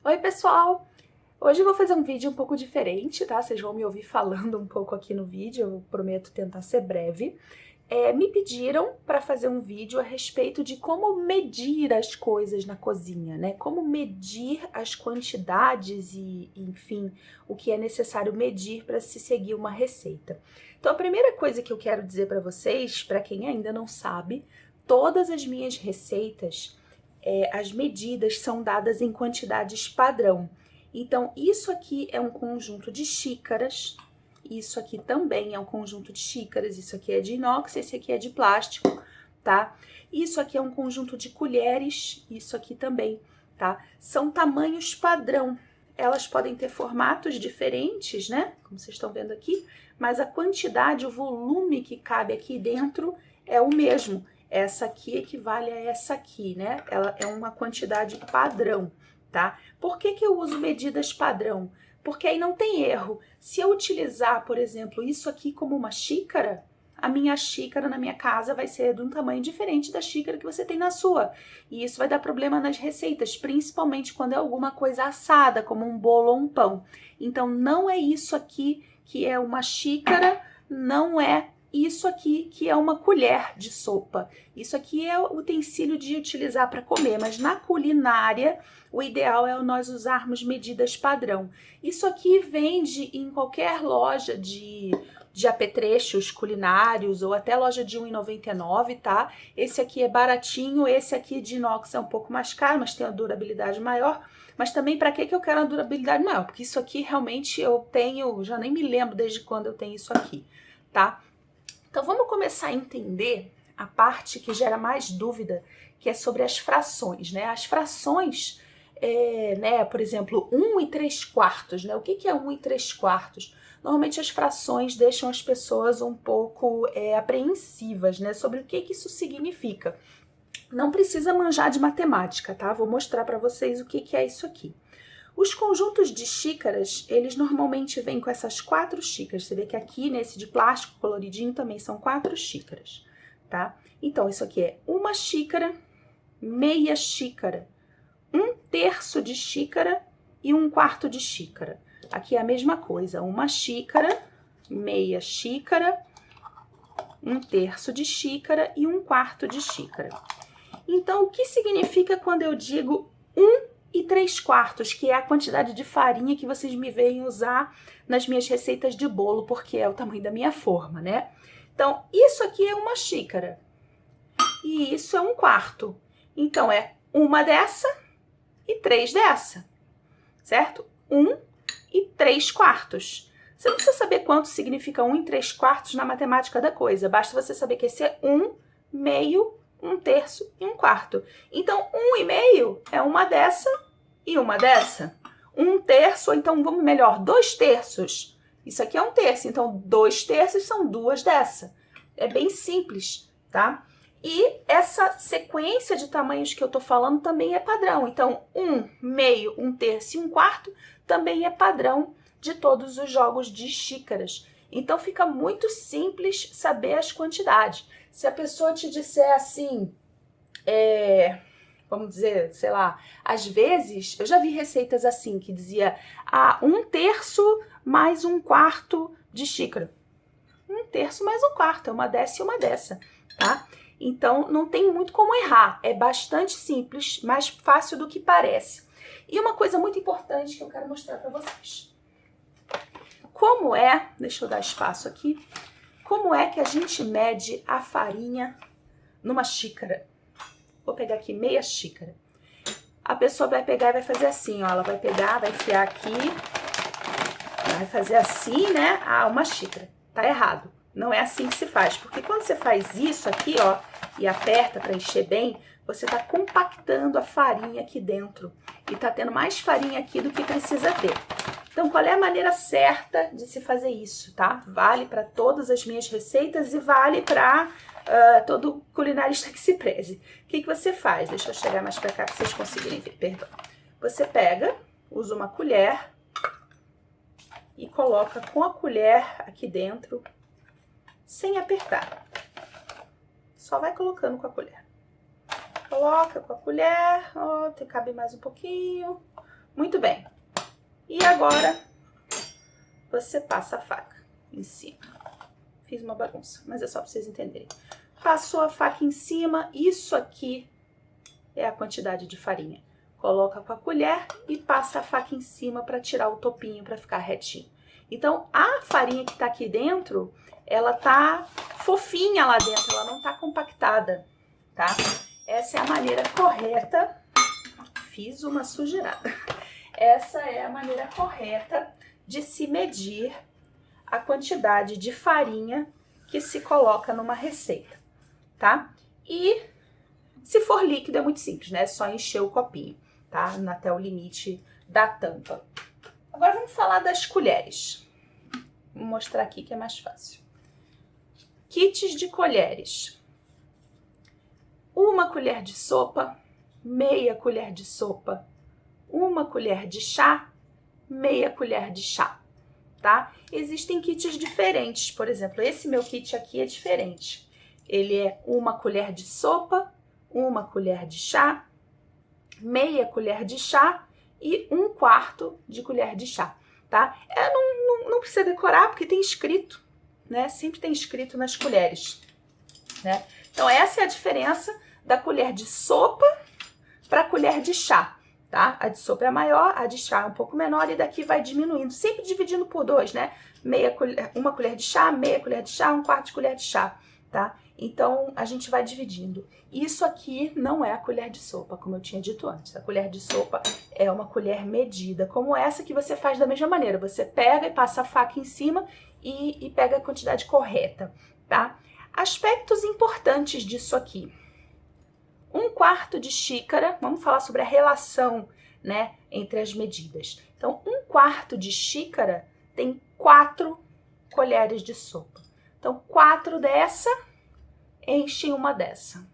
Oi, pessoal! Hoje eu vou fazer um vídeo um pouco diferente, tá? Vocês vão me ouvir falando um pouco aqui no vídeo, eu prometo tentar ser breve. Me pediram para fazer um vídeo a respeito de como medir as coisas na cozinha, né? Como medir as quantidades e, enfim, o que é necessário medir para se seguir uma receita. Então, a primeira coisa que eu quero dizer para vocês, para quem ainda não sabe, todas as minhas receitas, as medidas são dadas em quantidades padrão. Então, isso aqui é um conjunto de xícaras, isso aqui também é um conjunto de xícaras, isso aqui é de inox, esse aqui é de plástico, tá? Isso aqui é um conjunto de colheres, isso aqui também, tá? São tamanhos padrão. Elas podem ter formatos diferentes, né? Como vocês estão vendo aqui, mas a quantidade, o volume que cabe aqui dentro é o mesmo. Essa aqui equivale a essa aqui, né? Ela é uma quantidade padrão, tá? Por que eu uso medidas padrão? Porque aí não tem erro. Se eu utilizar, por exemplo, isso aqui como uma xícara, a minha xícara na minha casa vai ser de um tamanho diferente da xícara que você tem na sua. E isso vai dar problema nas receitas, principalmente quando é alguma coisa assada, como um bolo ou um pão. Então, não é isso aqui que é uma xícara, não é isso aqui que é uma colher de sopa. Isso aqui é o utensílio de utilizar para comer, mas na culinária o ideal é nós usarmos medidas padrão. Isso aqui vende em qualquer loja de apetrechos culinários ou até loja de R$1,99, tá? Esse aqui é baratinho, esse aqui de inox é um pouco mais caro, mas tem uma durabilidade maior. Mas também para que eu quero uma durabilidade maior? Porque isso aqui realmente eu tenho, já nem me lembro desde quando eu tenho isso aqui, tá? Então vamos começar a entender a parte que gera mais dúvida, que é sobre as frações, né? As frações, né, por exemplo, 1 e 3/4, né? O que é 1 e 3/4? Normalmente as frações deixam as pessoas um pouco apreensivas, né, sobre o que isso significa. Não precisa manjar de matemática, tá? Vou mostrar para vocês o que é isso aqui. Os conjuntos de xícaras, eles normalmente vêm com essas 4 xícaras. Você vê que aqui, nesse de plástico coloridinho, também são 4 xícaras, tá? Então, isso aqui é 1 xícara, meia xícara, 1/3 de xícara e 1/4 de xícara. Aqui é a mesma coisa, 1 xícara, meia xícara, 1/3 de xícara e 1/4 de xícara. Então, o que significa quando eu digo 1 e 3/4, que é a quantidade de farinha que vocês me veem usar nas minhas receitas de bolo, porque é o tamanho da minha forma, né? Então, isso aqui é 1 xícara e isso é 1/4. Então, é 1 dessa e 3 dessa, certo? 1 e 3/4. Você não precisa saber quanto significa 1 e 3/4 na matemática da coisa, basta você saber que esse é 1, meio, 1/3 e 1/4. Então, 1,5 é 1 dessa e 1 dessa. 1/3, ou então, vamos melhor, 2/3. Isso aqui é 1/3, então 2/3 são 2 dessa. É bem simples, tá? E essa sequência de tamanhos que eu tô falando também é padrão. Então, 1, meio, 1/3 e 1/4 também é padrão de todos os jogos de xícaras. Então, fica muito simples saber as quantidades. Se a pessoa te disser assim, vamos dizer, sei lá, às vezes, eu já vi receitas assim, que dizia 1/3 mais 1/4 de xícara. 1/3 mais 1/4, é 1 dessa e 1 dessa, tá? Então, não tem muito como errar, é bastante simples, mais fácil do que parece. E uma coisa muito importante que eu quero mostrar para vocês. Como deixa eu dar espaço aqui, como é que a gente mede a farinha numa xícara? Vou pegar aqui meia xícara. A pessoa vai pegar e vai fazer assim, ó. Ela vai pegar, vai enfiar aqui, vai fazer assim, né? 1 xícara. Tá errado. Não é assim que se faz. Porque quando você faz isso aqui, ó, e aperta para encher bem, você tá compactando a farinha aqui dentro. E tá tendo mais farinha aqui do que precisa ter. Então, qual é a maneira certa de se fazer isso, tá? Vale para todas as minhas receitas e vale para todo culinarista que se preze. O que você faz? Deixa eu chegar mais para cá para vocês conseguirem ver, perdão. Você pega, usa uma colher e coloca com a colher aqui dentro, sem apertar. Só vai colocando com a colher. Coloca com a colher, ó, cabe mais um pouquinho. Muito bem. E agora você passa a faca em cima. Fiz uma bagunça, mas é só para vocês entenderem. Passou a faca em cima, isso aqui é a quantidade de farinha. Coloca com a colher e passa a faca em cima para tirar o topinho, para ficar retinho. Então, a farinha que está aqui dentro, ela tá fofinha lá dentro, ela não tá compactada, tá? Essa é a maneira correta. Fiz uma sujeirada. Essa é a maneira correta de se medir a quantidade de farinha que se coloca numa receita, tá? E se for líquido é muito simples, né? É só encher o copinho, tá? Até o limite da tampa. Agora vamos falar das colheres. Vou mostrar aqui que é mais fácil. Kits de colheres. 1 colher de sopa, meia colher de sopa, 1 colher de chá, meia colher de chá, tá? Existem kits diferentes, por exemplo, esse meu kit aqui é diferente. Ele é 1 colher de sopa, 1 colher de chá, meia colher de chá e 1/4 de colher de chá, tá? Não precisa decorar porque tem escrito, né? Sempre tem escrito nas colheres, né? Então essa é a diferença da colher de sopa para a colher de chá, tá? A de sopa é maior, a de chá é um pouco menor e daqui vai diminuindo, sempre dividindo por 2, né? 1 colher de chá, meia colher de chá, 1/4 de colher de chá, tá? Então a gente vai dividindo. Isso aqui não é a colher de sopa, como eu tinha dito antes. A colher de sopa é uma colher medida, como essa que você faz da mesma maneira. Você pega e passa a faca em cima e pega a quantidade correta, tá? Aspectos importantes disso aqui. 1/4 de xícara, vamos falar sobre a relação, né, entre as medidas. Então, 1/4 de xícara tem 4 colheres de sopa. Então, 4 dessa enchem uma dessa.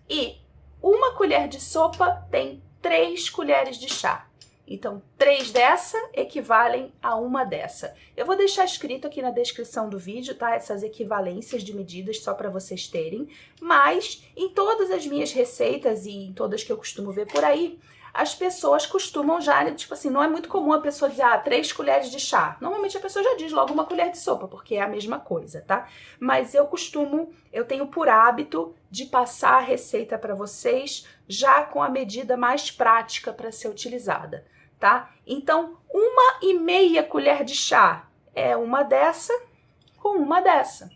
E 1 colher de sopa tem 3 colheres de chá. Então, 3 dessa equivalem a 1 dessa. Eu vou deixar escrito aqui na descrição do vídeo, tá? Essas equivalências de medidas, só para vocês terem. Mas, em todas as minhas receitas e em todas que eu costumo ver por aí, as pessoas costumam já, tipo assim, não é muito comum a pessoa dizer, 3 colheres de chá. Normalmente a pessoa já diz logo 1 colher de sopa, porque é a mesma coisa, tá? Mas eu tenho por hábito de passar a receita para vocês já com a medida mais prática para ser utilizada, tá? Então, 1,5 colher de chá é 1 dessa com 1 dessa,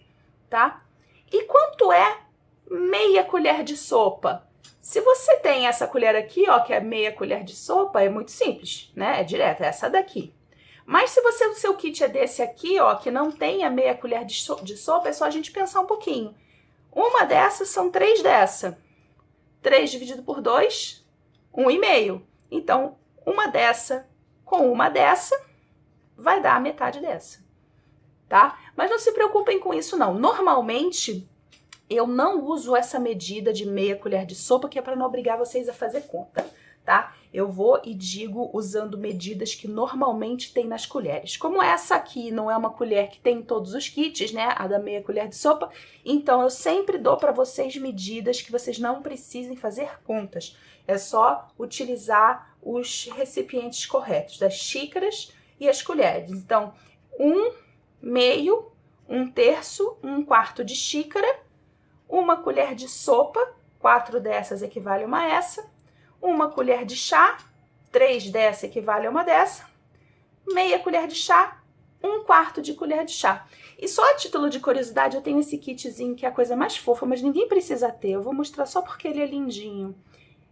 tá? E quanto é meia colher de sopa? Se você tem essa colher aqui, ó, que é meia colher de sopa, é muito simples, né? É direto, é essa daqui. Mas se o seu kit é desse aqui, ó, que não tem a meia colher de sopa, é só a gente pensar um pouquinho. 1 dessas são 3 dessa. 3 dividido por 2, 1,5. Então, 1 dessa com 1 dessa vai dar a metade dessa, tá? Mas não se preocupem com isso, não. Normalmente, eu não uso essa medida de meia colher de sopa, que é para não obrigar vocês a fazer conta, tá? Eu vou e digo usando medidas que normalmente tem nas colheres. Como essa aqui não é uma colher que tem em todos os kits, né? A da meia colher de sopa, então eu sempre dou para vocês medidas que vocês não precisem fazer contas. É só utilizar os recipientes corretos, das xícaras e as colheres. Então, 1/2, 1/3, 1/4 de xícara, 1 colher de sopa, 4 dessas equivale a 1 essa, 1 colher de chá, 3 dessa equivale a 1 dessa, meia colher de chá, 1/4 de colher de chá. E só a título de curiosidade, eu tenho esse kitzinho que é a coisa mais fofa, mas ninguém precisa ter, eu vou mostrar só porque ele é lindinho.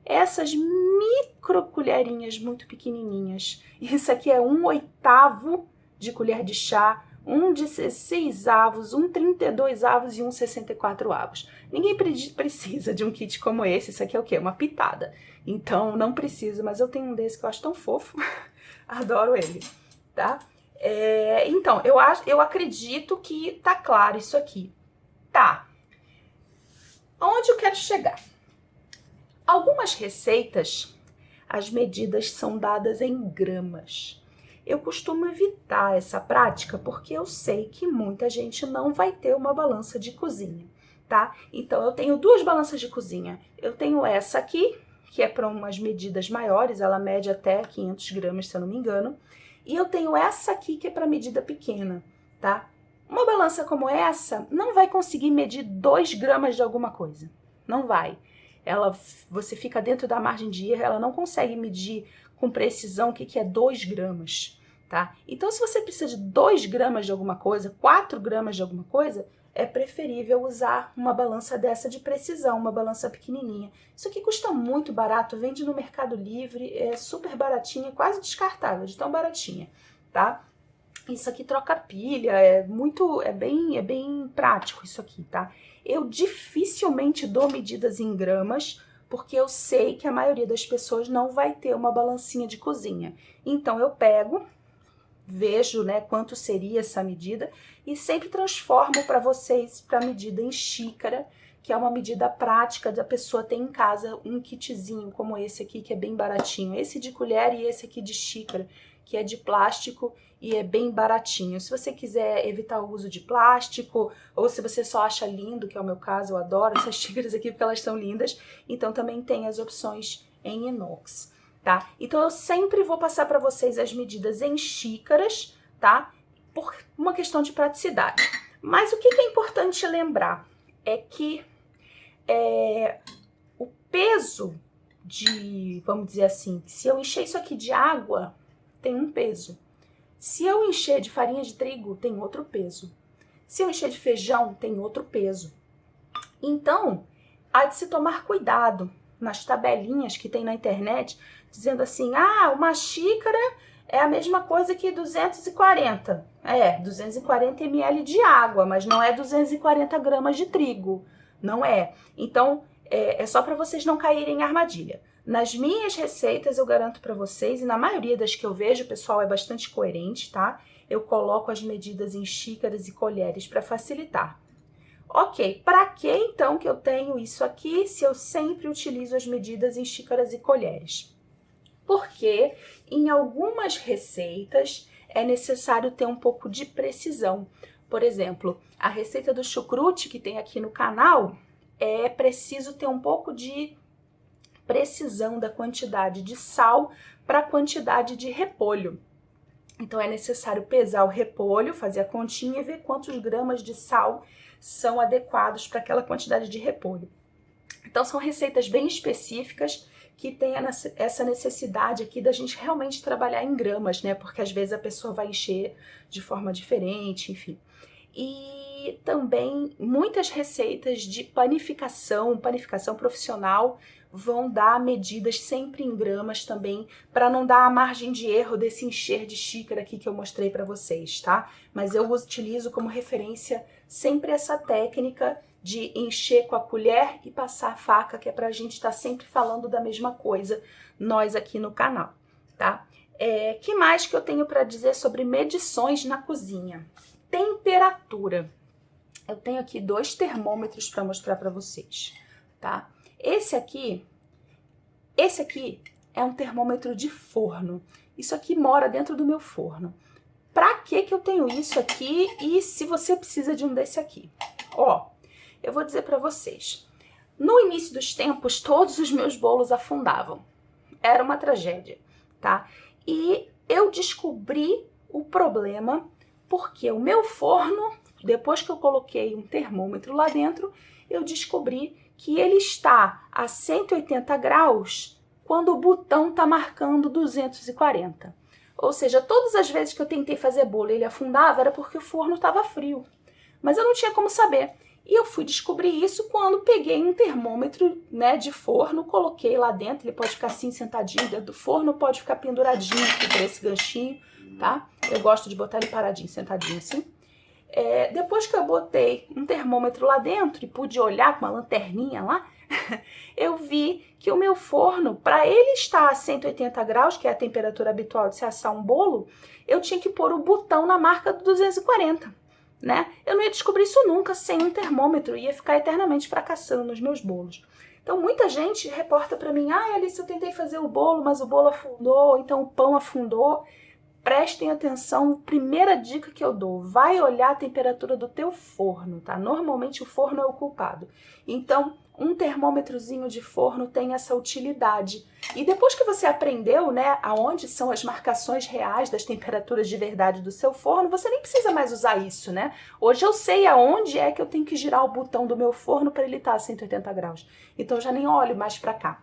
Essas micro colherinhas muito pequenininhas. Isso aqui é 1/8 de colher de chá, 1/16, 1/32 e 1/64. Ninguém precisa de um kit como esse. Isso aqui é o quê? Uma pitada. Então, não precisa, mas eu tenho um desse que eu acho tão fofo. Adoro ele, tá? Então, eu acredito que tá claro isso aqui. Tá. Onde eu quero chegar? Algumas receitas, as medidas são dadas em gramas. Eu costumo evitar essa prática porque eu sei que muita gente não vai ter uma balança de cozinha, tá? Então, eu tenho 2 balanças de cozinha. Eu tenho essa aqui, que é para umas medidas maiores, ela mede até 500 gramas, se eu não me engano. E eu tenho essa aqui, que é para medida pequena, tá? Uma balança como essa não vai conseguir medir 2 gramas de alguma coisa. Não vai. Você fica dentro da margem de erro, ela não consegue medir com precisão o que é 2 gramas, tá? Então, se você precisa de 2 gramas de alguma coisa, 4 gramas de alguma coisa, é preferível usar uma balança dessa de precisão, uma balança pequenininha. Isso aqui custa muito barato, vende no Mercado Livre, é super baratinha, quase descartável, de tão baratinha, tá? Isso aqui troca pilha, é bem prático isso aqui, tá? Eu dificilmente dou medidas em gramas, porque eu sei que a maioria das pessoas não vai ter uma balancinha de cozinha. Então eu pego, vejo, né, quanto seria essa medida e sempre transformo para vocês para a medida em xícara, que é uma medida prática da pessoa ter em casa um kitzinho como esse aqui, que é bem baratinho. Esse de colher e esse aqui de xícara, que é de plástico e é bem baratinho. Se você quiser evitar o uso de plástico, ou se você só acha lindo, que é o meu caso, eu adoro essas xícaras aqui porque elas são lindas, então também tem as opções em inox, tá? Então eu sempre vou passar para vocês as medidas em xícaras, tá? Por uma questão de praticidade. Mas o que é importante lembrar é que o peso vamos dizer assim, se eu encher isso aqui de água, tem um peso. Se eu encher de farinha de trigo, tem outro peso. Se eu encher de feijão, tem outro peso. Então, há de se tomar cuidado nas tabelinhas que tem na internet, dizendo assim, uma xícara é a mesma coisa que 240. 240 ml de água, mas não é 240 gramas de trigo. Não é. Então, é só para vocês não caírem em armadilha. Nas minhas receitas, eu garanto para vocês, e na maioria das que eu vejo, o pessoal é bastante coerente, tá? Eu coloco as medidas em xícaras e colheres para facilitar. Ok, para que então que eu tenho isso aqui se eu sempre utilizo as medidas em xícaras e colheres? Porque em algumas receitas é necessário ter um pouco de precisão. Por exemplo, a receita do chucrute que tem aqui no canal, é preciso ter um pouco de precisão da quantidade de sal para a quantidade de repolho. Então é necessário pesar o repolho, fazer a continha e ver quantos gramas de sal são adequados para aquela quantidade de repolho. Então são receitas bem específicas que tem essa necessidade aqui da gente realmente trabalhar em gramas, né? Porque às vezes a pessoa vai encher de forma diferente, enfim. E também muitas receitas de panificação profissional, vão dar medidas sempre em gramas também, para não dar a margem de erro desse encher de xícara aqui que eu mostrei para vocês, tá? Mas eu utilizo como referência sempre essa técnica de encher com a colher e passar a faca, que é pra gente estar sempre falando da mesma coisa, nós aqui no canal, tá? Que mais que eu tenho para dizer sobre medições na cozinha? Temperatura. Eu tenho aqui 2 termômetros para mostrar para vocês, tá? Esse aqui é um termômetro de forno. Isso aqui mora dentro do meu forno. Pra que eu tenho isso aqui e se você precisa de um desse aqui? Ó, eu vou dizer para vocês. No início dos tempos, todos os meus bolos afundavam. Era uma tragédia, tá? E eu descobri o problema porque o meu forno, depois que eu coloquei um termômetro lá dentro, eu descobri que ele está a 180 graus quando o botão está marcando 240. Ou seja, todas as vezes que eu tentei fazer bolo e ele afundava, era porque o forno estava frio. Mas eu não tinha como saber. E eu fui descobrir isso quando peguei um termômetro, né, de forno, coloquei lá dentro. Ele pode ficar assim sentadinho dentro do forno, pode ficar penduradinho aqui por esse ganchinho, tá? Eu gosto de botar ele paradinho, sentadinho assim. Depois que eu botei um termômetro lá dentro e pude olhar com uma lanterninha lá, eu vi que o meu forno, para ele estar a 180 graus, que é a temperatura habitual de se assar um bolo, eu tinha que pôr o botão na marca do 240, né? Eu não ia descobrir isso nunca sem um termômetro, ia ficar eternamente fracassando nos meus bolos. Então muita gente reporta para mim, Alice, eu tentei fazer o bolo, mas o bolo afundou, então o pão afundou. Prestem atenção, primeira dica que eu dou, vai olhar a temperatura do teu forno, tá? Normalmente o forno é o culpado. Então, um termômetrozinho de forno tem essa utilidade. E depois que você aprendeu, né, aonde são as marcações reais das temperaturas de verdade do seu forno, você nem precisa mais usar isso, né? Hoje eu sei aonde é que eu tenho que girar o botão do meu forno para ele estar a 180 graus. Então eu já nem olho mais para cá.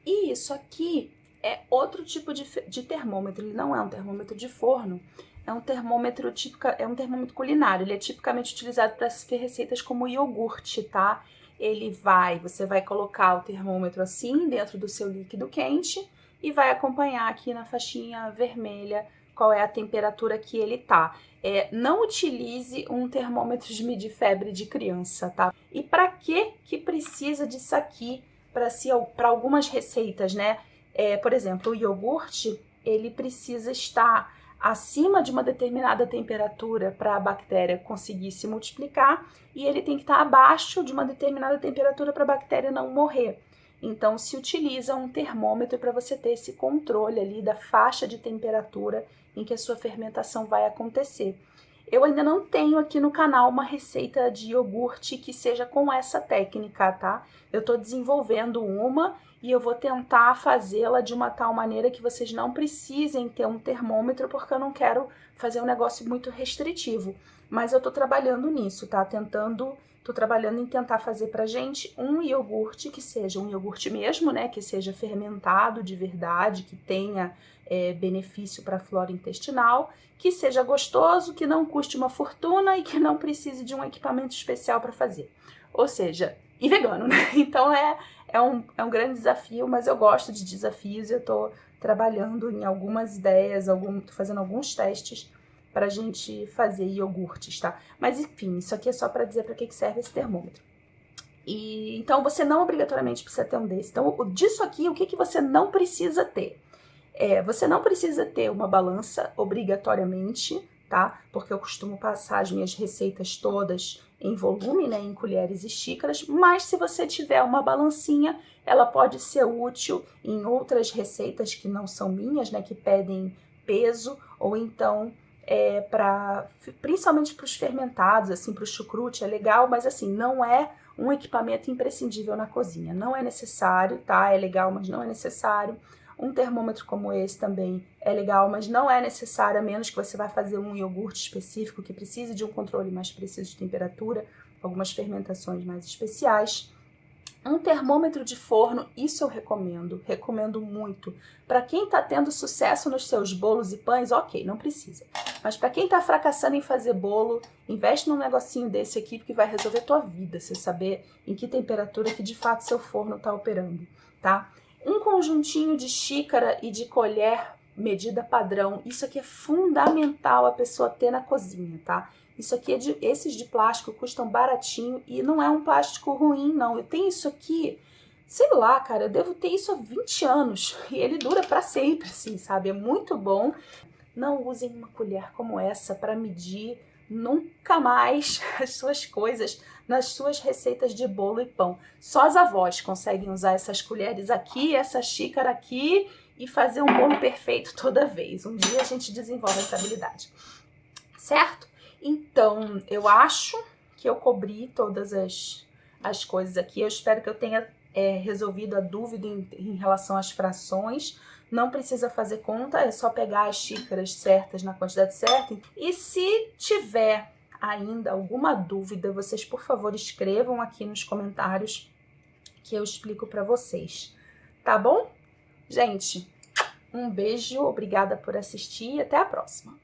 E isso aqui é outro tipo de termômetro. Ele não é um termômetro de forno, é um termômetro culinário. Ele é tipicamente utilizado para fazer receitas como iogurte, tá? Você vai colocar o termômetro assim dentro do seu líquido quente e vai acompanhar aqui na faixinha vermelha qual é a temperatura que ele tá. Não utilize um termômetro de medir febre de criança, tá? E para que precisa disso aqui para algumas receitas, né? Por exemplo, o iogurte, ele precisa estar acima de uma determinada temperatura para a bactéria conseguir se multiplicar e ele tem que estar abaixo de uma determinada temperatura para a bactéria não morrer. Então, se utiliza um termômetro para você ter esse controle ali da faixa de temperatura em que a sua fermentação vai acontecer. Eu ainda não tenho aqui no canal uma receita de iogurte que seja com essa técnica, tá? Eu tô desenvolvendo uma e eu vou tentar fazê-la de uma tal maneira que vocês não precisem ter um termômetro, porque eu não quero fazer um negócio muito restritivo. Mas eu tô trabalhando nisso, tá? Tô trabalhando em tentar fazer pra gente um iogurte que seja um iogurte mesmo, né? Que seja fermentado de verdade, que tenha benefício para a flora intestinal, que seja gostoso, que não custe uma fortuna e que não precise de um equipamento especial para fazer. Ou seja, e vegano, né? Então é um grande desafio, mas eu gosto de desafios e eu tô trabalhando em algumas ideias, tô fazendo alguns testes pra gente fazer iogurtes, tá? Mas enfim, isso aqui é só para dizer para que serve esse termômetro. E então você não obrigatoriamente precisa ter um desse. Então, disso aqui, o que você não precisa ter? Você não precisa ter uma balança obrigatoriamente, tá? Porque eu costumo passar as minhas receitas todas em volume, né, em colheres e xícaras, mas se você tiver uma balancinha, ela pode ser útil em outras receitas que não são minhas, né, que pedem peso, ou então principalmente para os fermentados, assim, para o chucrute é legal, mas assim, não é um equipamento imprescindível na cozinha, não é necessário, tá? É legal, mas não é necessário. Um termômetro como esse também é legal, mas não é necessário, a menos que você vá fazer um iogurte específico que precise de um controle mais preciso de temperatura, algumas fermentações mais especiais. Um termômetro de forno, isso eu recomendo muito. Para quem está tendo sucesso nos seus bolos e pães, ok, não precisa. Mas para quem está fracassando em fazer bolo, investe num negocinho desse aqui, porque vai resolver a tua vida, você saber em que temperatura que de fato seu forno está operando, tá? Um conjuntinho de xícara e de colher medida padrão, isso aqui é fundamental a pessoa ter na cozinha, tá? Isso aqui esses de plástico custam baratinho e não é um plástico ruim, não. Eu tenho isso aqui, sei lá, cara, eu devo ter isso há 20 anos e ele dura para sempre, assim, sabe? É muito bom. Não usem uma colher como essa para medir nunca mais as suas coisas nas suas receitas de bolo e pão. Só as avós conseguem usar essas colheres aqui, essa xícara aqui e fazer um bolo perfeito toda vez. Um dia a gente desenvolve essa habilidade, certo? Então, eu acho que eu cobri todas as coisas aqui. Eu espero que eu tenha resolvido a dúvida em relação às frações. Não precisa fazer conta, é só pegar as xícaras certas na quantidade certa. E se tiver ainda alguma dúvida, vocês, por favor, escrevam aqui nos comentários que eu explico para vocês. Tá bom? Gente, um beijo, obrigada por assistir e até a próxima.